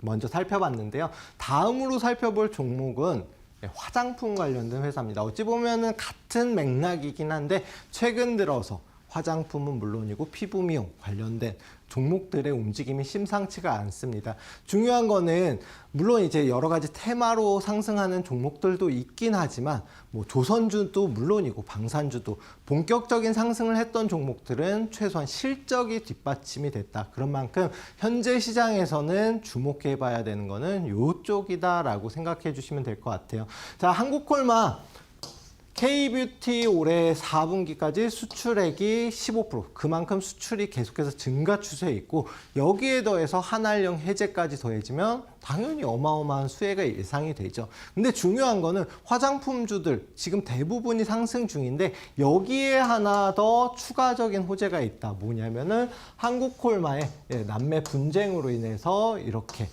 먼저 살펴봤는데요. 다음으로 살펴볼 종목은 화장품 관련된 회사입니다. 어찌 보면은 같은 맥락이긴 한데 최근 들어서 화장품은 물론이고 피부 미용 관련된 종목들의 움직임이 심상치가 않습니다. 중요한 거는 물론 이제 여러 가지 테마로 상승하는 종목들도 있긴 하지만 뭐 조선주도 물론이고 방산주도 본격적인 상승을 했던 종목들은 최소한 실적이 뒷받침이 됐다. 그런 만큼 현재 시장에서는 주목해 봐야 되는 거는 이쪽이다라고 생각해 주시면 될 것 같아요. 자, 한국콜마 K뷰티 올해 4분기까지 수출액이 15%, 그만큼 수출이 계속해서 증가 추세에 있고 여기에 더해서 한알령 해제까지 더해지면 당연히 어마어마한 수혜가 예상이 되죠. 근데 중요한 거는 화장품주들 지금 대부분이 상승 중인데 여기에 하나 더 추가적인 호재가 있다. 뭐냐면은 한국콜마의 남매 분쟁으로 인해서 이렇게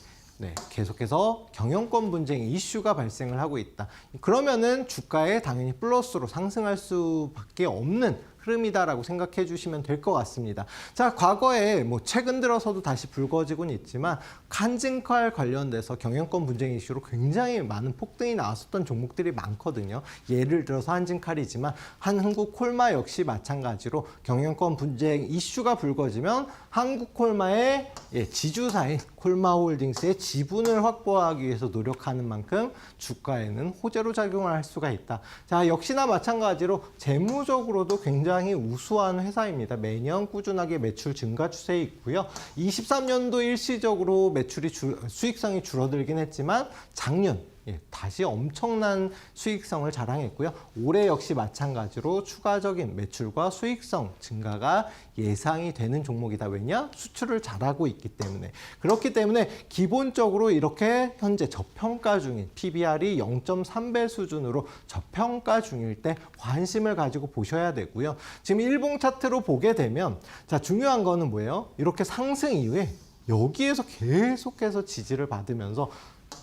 계속해서 경영권 분쟁 이슈가 발생을 하고 있다. 그러면은 주가에 당연히 플러스로 상승할 수밖에 없는 흐름이다라고 생각해 주시면 될 것 같습니다. 자, 과거에 뭐 최근 들어서도 다시 불거지고는 있지만 한진칼 관련돼서 경영권 분쟁 이슈로 굉장히 많은 폭등이 나왔었던 종목들이 많거든요. 예를 들어서 한진칼이지만 한국콜마 역시 마찬가지로 경영권 분쟁 이슈가 불거지면 한국콜마의 지주사인 콜마홀딩스의 지분을 확보하기 위해서 노력하는 만큼 주가에는 호재로 작용을 할 수가 있다. 자, 역시나 마찬가지로 재무적으로도 굉장히 우수한 회사입니다. 매년 꾸준하게 매출 증가 추세에 있고요. 23년도 일시적으로 매출이 수익성이 줄어들긴 했지만 작년 다시 엄청난 수익성을 자랑했고요. 올해 역시 마찬가지로 추가적인 매출과 수익성 증가가 예상이 되는 종목이다. 왜냐? 수출을 잘하고 있기 때문에. 그렇기 때문에 기본적으로 이렇게 현재 저평가 중인 PBR이 0.3배 수준으로 저평가 중일 때 관심을 가지고 보셔야 되고요. 지금 일봉 차트로 보게 되면 자, 중요한 거는 뭐예요? 이렇게 상승 이후에 여기에서 계속해서 지지를 받으면서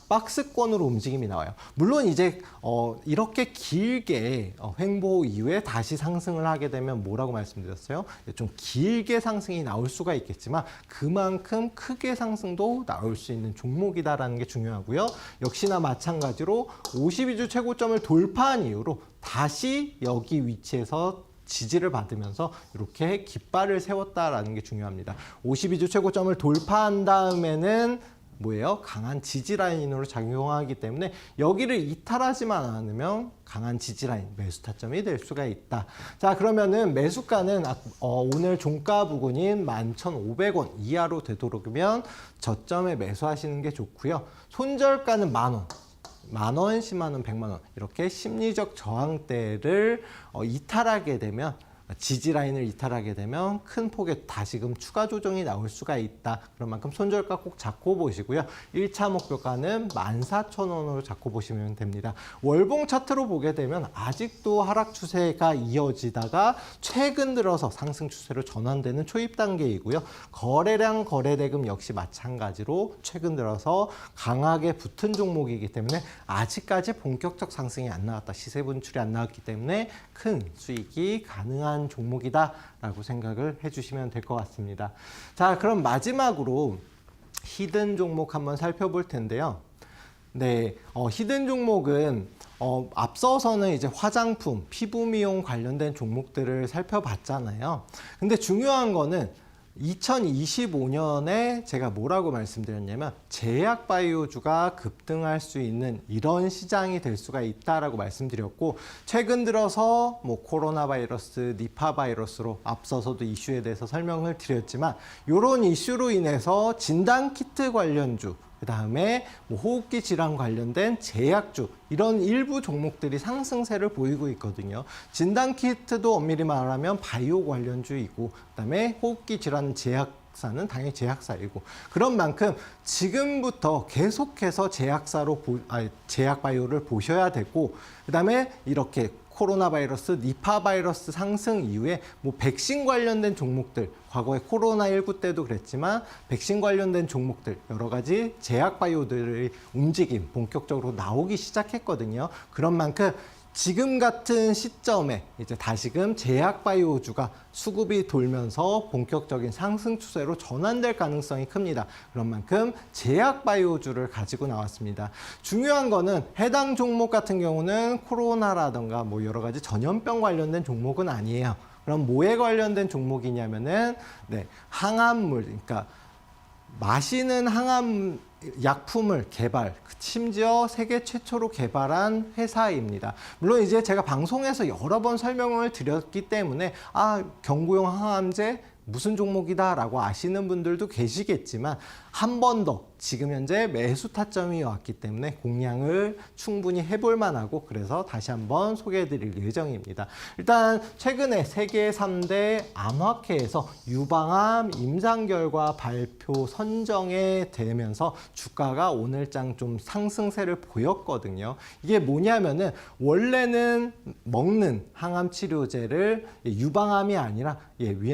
박스권으로 움직임이 나와요. 물론 이제 이렇게 길게 횡보 이후에 다시 상승을 하게 되면 뭐라고 말씀드렸어요? 좀 길게 상승이 나올 수가 있겠지만 그만큼 크게 상승도 나올 수 있는 종목이다라는 게 중요하고요. 역시나 마찬가지로 52주 최고점을 돌파한 이후로 다시 여기 위치에서 지지를 받으면서 이렇게 깃발을 세웠다라는 게 중요합니다. 52주 최고점을 돌파한 다음에는 뭐예요? 강한 지지 라인으로 작용하기 때문에 여기를 이탈하지만 않으면 강한 지지 라인, 매수 타점이 될 수가 있다. 자, 그러면은 매수가는 오늘 종가 부근인 11,500원 이하로 되도록이면 저점에 매수하시는 게 좋고요. 손절가는 만원. 만원, 10만원, 100만원 이렇게 심리적 저항대를 이탈하게 되면 지지 라인을 이탈하게 되면 큰 폭의 다시금 추가 조정이 나올 수가 있다. 그런 만큼 손절가 꼭 잡고 보시고요. 1차 목표가는 14,000원으로 잡고 보시면 됩니다. 월봉 차트로 보게 되면 아직도 하락 추세가 이어지다가 최근 들어서 상승 추세로 전환되는 초입 단계이고요. 거래량, 거래대금 역시 마찬가지로 최근 들어서 강하게 붙은 종목이기 때문에 아직까지 본격적 상승이 안 나왔다. 시세 분출이 안 나왔기 때문에 큰 수익이 가능한 종목이다라고 생각을 해주시면 될 것 같습니다. 자, 그럼 마지막으로 히든 종목 한번 살펴볼 텐데요. 네, 히든 종목은 앞서서는 이제 화장품, 피부 미용 관련된 종목들을 살펴봤잖아요. 근데 중요한 거는 2025년에 제가 뭐라고 말씀드렸냐면 제약 바이오주가 급등할 수 있는 이런 시장이 될 수가 있다라고 말씀드렸고, 최근 들어서 뭐 코로나 바이러스, 니파 바이러스로 앞서서도 이슈에 대해서 설명을 드렸지만 이런 이슈로 인해서 진단 키트 관련주, 그 다음에 뭐 호흡기 질환 관련된 제약주, 이런 일부 종목들이 상승세를 보이고 있거든요. 진단키트도 엄밀히 말하면 바이오 관련주이고, 그 다음에 호흡기 질환 제약사는 당연히 제약사이고, 그런 만큼 지금부터 계속해서 제약 바이오를 보셔야 되고, 그 다음에 이렇게 코로나 바이러스, 니파 바이러스 상승 이후에 뭐 백신 관련된 종목들, 과거에 코로나19 때도 그랬지만 백신 관련된 종목들, 여러 가지 제약 바이오들의 움직임 본격적으로 나오기 시작했거든요. 그런 만큼 지금 같은 시점에 이제 다시금 제약 바이오주가 수급이 돌면서 본격적인 상승 추세로 전환될 가능성이 큽니다. 그런 만큼 제약 바이오주를 가지고 나왔습니다. 중요한 거는 해당 종목 같은 경우는 코로나라든가 뭐 여러 가지 전염병 관련된 종목은 아니에요. 그럼 뭐에 관련된 종목이냐면은 항암물, 그러니까 마시는 항암 약품을 개발, 심지어 세계 최초로 개발한 회사입니다. 물론 이제 제가 방송에서 여러 번 설명을 드렸기 때문에 경구용 항암제 무슨 종목이다라고 아시는 분들도 계시겠지만, 한 번 더 지금 현재 매수 타점이 왔기 때문에 공략을 충분히 해볼 만하고, 그래서 다시 한번 소개해 드릴 예정입니다. 일단 최근에 세계 3대 암학회에서 유방암 임상 결과 발표 선정에 되면서 주가가 오늘장 좀 상승세를 보였거든요. 이게 뭐냐면은 원래는 먹는 항암 치료제를 유방암이 아니라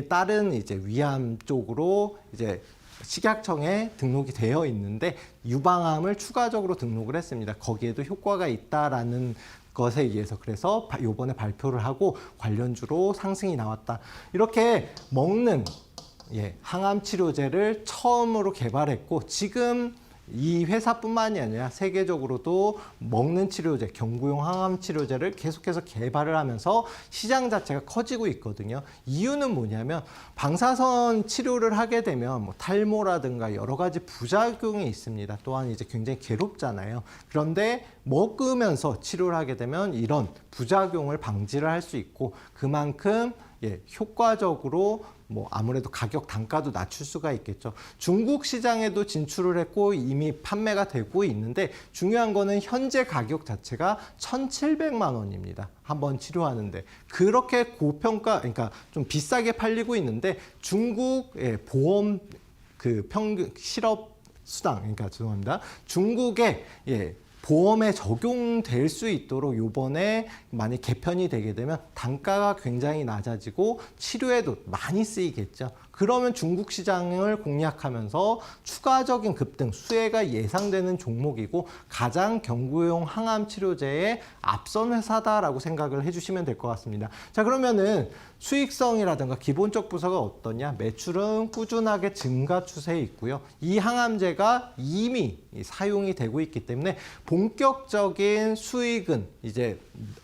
다른 이제 위암 쪽으로 이제 식약청에 등록이 되어 있는데 유방암을 추가적으로 등록을 했습니다. 거기에도 효과가 있다라는 것에 의해서, 그래서 이번에 발표를 하고 관련주로 상승이 나왔다. 이렇게 먹는 항암 치료제를 처음으로 개발했고, 지금 이 회사뿐만이 아니라 세계적으로도 먹는 치료제, 경구용 항암 치료제를 계속해서 개발을 하면서 시장 자체가 커지고 있거든요. 이유는 뭐냐면 방사선 치료를 하게 되면 뭐 탈모라든가 여러 가지 부작용이 있습니다. 또한 이제 굉장히 괴롭잖아요. 그런데 먹으면서 치료를 하게 되면 이런 부작용을 방지를 할 수 있고, 그만큼 효과적으로 뭐 아무래도 가격 단가도 낮출 수가 있겠죠. 중국 시장에도 진출을 했고 이미 판매가 되고 있는데, 중요한 거는 현재 가격 자체가 1,700만 원입니다. 한번 치료하는데. 그렇게 고평가, 그러니까 좀 비싸게 팔리고 있는데, 중국 보험 평균 실업 수당, 그러니까 죄송합니다. 중국의 보험에 적용될 수 있도록 요번에 많이 개편이 되게 되면 단가가 굉장히 낮아지고 치료에도 많이 쓰이겠죠. 그러면 중국 시장을 공략하면서 추가적인 급등, 수혜가 예상되는 종목이고 가장 경구용 항암 치료제의 앞선 회사다라고 생각을 해주시면 될 것 같습니다. 자, 그러면은 수익성이라든가 기본적 부서가 어떠냐? 매출은 꾸준하게 증가 추세에 있고요. 이 항암제가 이미 사용이 되고 있기 때문에 본격적인 수익은 이제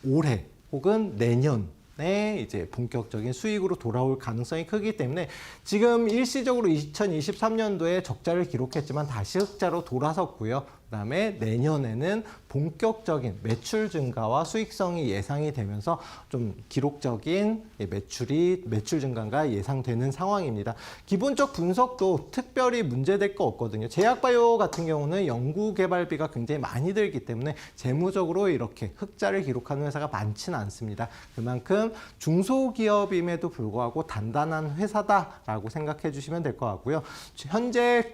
올해 혹은 내년 이제 본격적인 수익으로 돌아올 가능성이 크기 때문에 지금 일시적으로 2023년도에 적자를 기록했지만 다시 흑자로 돌아섰고요. 그다음에 내년에는 본격적인 매출 증가와 수익성이 예상이 되면서 좀 기록적인 매출 증가가 예상되는 상황입니다. 기본적 분석도 특별히 문제될 거 없거든요. 제약바이오 같은 경우는 연구개발비가 굉장히 많이 들기 때문에 재무적으로 이렇게 흑자를 기록하는 회사가 많지는 않습니다. 그만큼 중소기업임에도 불구하고 단단한 회사다라고 생각해 주시면 될 것 같고요. 현재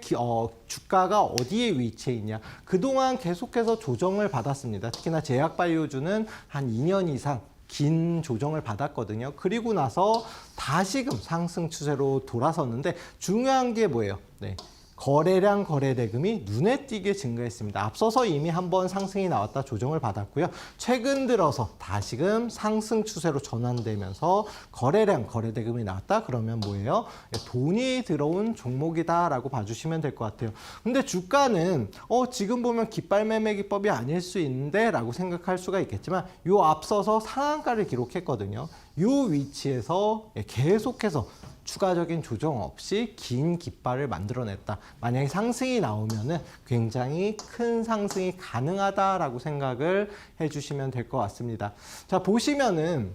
주가가 어디에 위치해 있냐? 그동안 계속해서 조정을 받았습니다. 특히나 제약바이오주는 한 2년 이상 긴 조정을 받았거든요. 그리고 나서 다시금 상승 추세로 돌아섰는데 중요한 게 뭐예요? 거래량 거래대금이 눈에 띄게 증가했습니다. 앞서서 이미 한번 상승이 나왔다 조정을 받았고요. 최근 들어서 다시금 상승 추세로 전환되면서 거래량 거래대금이 나왔다 그러면 뭐예요? 돈이 들어온 종목이다라고 봐주시면 될 것 같아요. 근데 주가는 지금 보면 깃발매매 기법이 아닐 수 있는데 라고 생각할 수가 있겠지만 요 앞서서 상한가를 기록했거든요. 요 위치에서 계속해서 추가적인 조정 없이 긴 깃발을 만들어냈다. 만약에 상승이 나오면은 굉장히 큰 상승이 가능하다라고 생각을 해주시면 될 것 같습니다. 자, 보시면은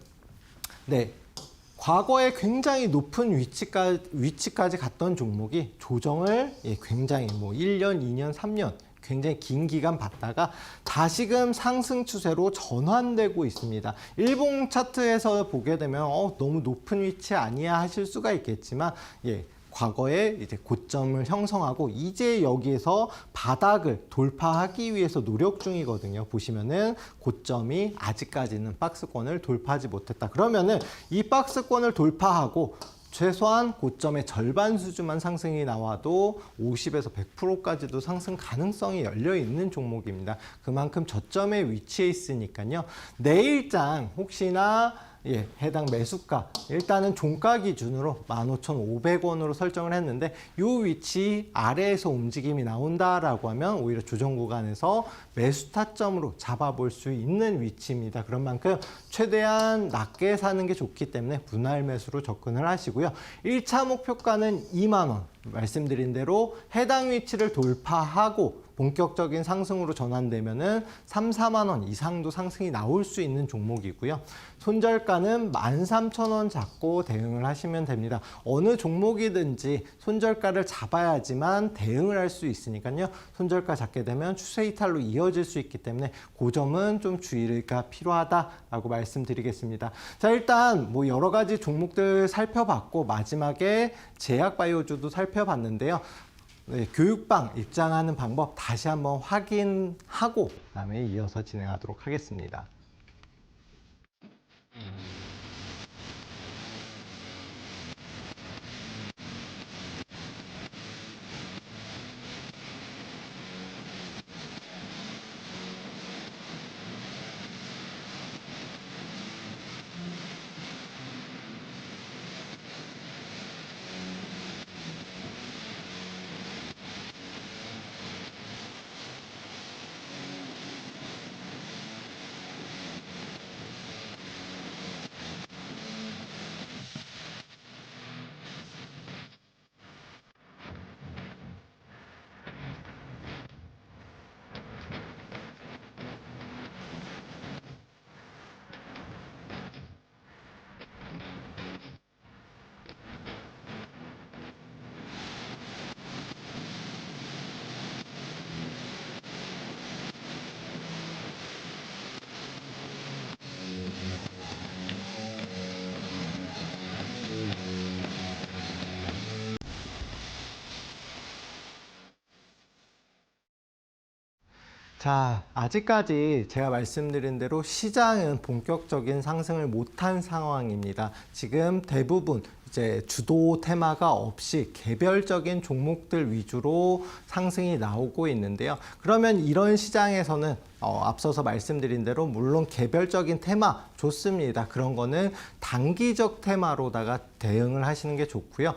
과거에 굉장히 높은 위치까지 갔던 종목이 조정을 굉장히 1년, 2년, 3년 굉장히 긴 기간 받다가 다시금 상승 추세로 전환되고 있습니다. 일봉 차트에서 보게 되면 너무 높은 위치 아니야 하실 수가 있겠지만 과거에 이제 고점을 형성하고 이제 여기에서 바닥을 돌파하기 위해서 노력 중이거든요. 보시면은 고점이 아직까지는 박스권을 돌파하지 못했다. 그러면은 이 박스권을 돌파하고 최소한 고점의 절반 수준만 상승이 나와도 50에서 100%까지도 상승 가능성이 열려 있는 종목입니다. 그만큼 저점에 위치해 있으니까요. 내일장 혹시나 해당 매수가 일단은 종가 기준으로 15,500원으로 설정을 했는데 이 위치 아래에서 움직임이 나온다라고 하면 오히려 조정 구간에서 매수 타점으로 잡아볼 수 있는 위치입니다. 그런 만큼 최대한 낮게 사는 게 좋기 때문에 분할 매수로 접근을 하시고요. 1차 목표가는 2만 원 말씀드린 대로 해당 위치를 돌파하고 본격적인 상승으로 전환되면은 3, 4만 원 이상도 상승이 나올 수 있는 종목이고요. 손절가는 13,000원 잡고 대응을 하시면 됩니다. 어느 종목이든지 손절가를 잡아야지만 대응을 할 수 있으니까요. 손절가 잡게 되면 추세 이탈로 이어질 수 있기 때문에 그 점은 좀 주의가 필요하다라고 말씀드리겠습니다. 자, 일단 여러 가지 종목들 살펴봤고 마지막에 제약바이오주도 살펴봤는데요. 교육방 입장하는 방법 다시 한번 확인하고 그다음에 이어서 진행하도록 하겠습니다. 자, 아직까지 제가 말씀드린 대로 시장은 본격적인 상승을 못한 상황입니다. 지금 대부분 이제 주도 테마가 없이 개별적인 종목들 위주로 상승이 나오고 있는데요. 그러면 이런 시장에서는 앞서서 말씀드린 대로 물론 개별적인 테마 좋습니다. 그런 거는 단기적 테마로다가 대응을 하시는 게 좋고요.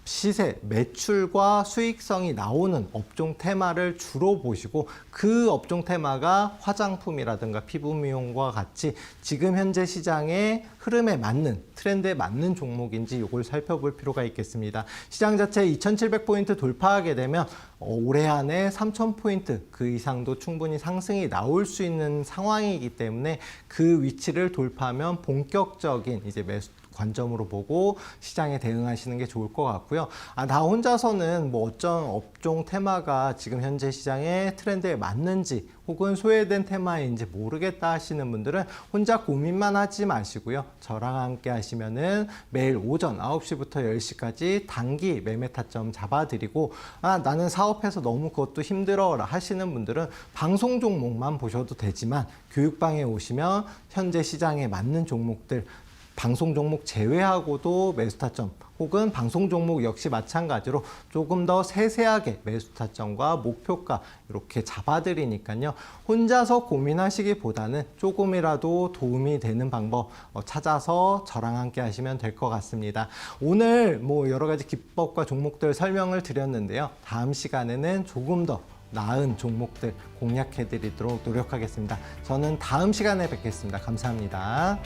시세, 매출과 수익성이 나오는 업종 테마를 주로 보시고 그 업종 테마가 화장품이라든가 피부 미용과 같이 지금 현재 시장의 흐름에 맞는 트렌드에 맞는 종목인지 이걸 살펴볼 필요가 있겠습니다. 시장 자체 2,700포인트 돌파하게 되면 올해 안에 3,000포인트 그 이상도 충분히 상승이 나올 수 있는 상황이기 때문에 그 위치를 돌파하면 본격적인 이제 매수 관점으로 보고 시장에 대응하시는 게 좋을 것 같고요. 나 혼자서는 뭐 어떤 업종 테마가 지금 현재 시장의 트렌드에 맞는지 혹은 소외된 테마인지 모르겠다 하시는 분들은 혼자 고민만 하지 마시고요. 저랑 함께 하시면은 매일 오전 9시부터 10시까지 단기 매매 타점 잡아드리고 나는 사업해서 너무 그것도 힘들어 하시는 분들은 방송 종목만 보셔도 되지만 교육방에 오시면 현재 시장에 맞는 종목들 방송 종목 제외하고도 매수 타점 혹은 방송 종목 역시 마찬가지로 조금 더 세세하게 매수 타점과 목표가 이렇게 잡아드리니까요. 혼자서 고민하시기보다는 조금이라도 도움이 되는 방법 찾아서 저랑 함께 하시면 될 것 같습니다. 오늘 뭐 여러 가지 기법과 종목들 설명을 드렸는데요. 다음 시간에는 조금 더 나은 종목들 공략해 드리도록 노력하겠습니다. 저는 다음 시간에 뵙겠습니다. 감사합니다.